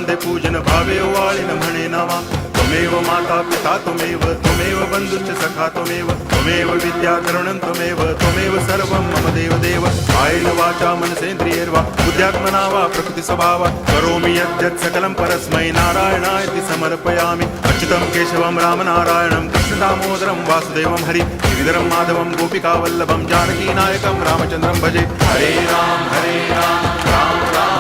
वंदे पूजन भावे वाळिन म्हणे नावा त्वमेव माता पिता त्वमेव बंधुश्च सखा त्वमेव विद्या द्रविणं त्वमेव सर्वं मम देव कायेन वाचा मनसेन्द्रियैर्वा बुद्ध्यात्मना वा प्रकृति स्वभावात् करोमि यद्यत् सकलं परस्मै नारायणायति समर्पयामि अच्युतं केशवं रामनारायणं कृष्णदामोदरं वासुदेवं हरि गिरिधरं माधवं गोपिकावल्लभं जानकीनायकं रामचन्द्रं भजे हरे राम राम राम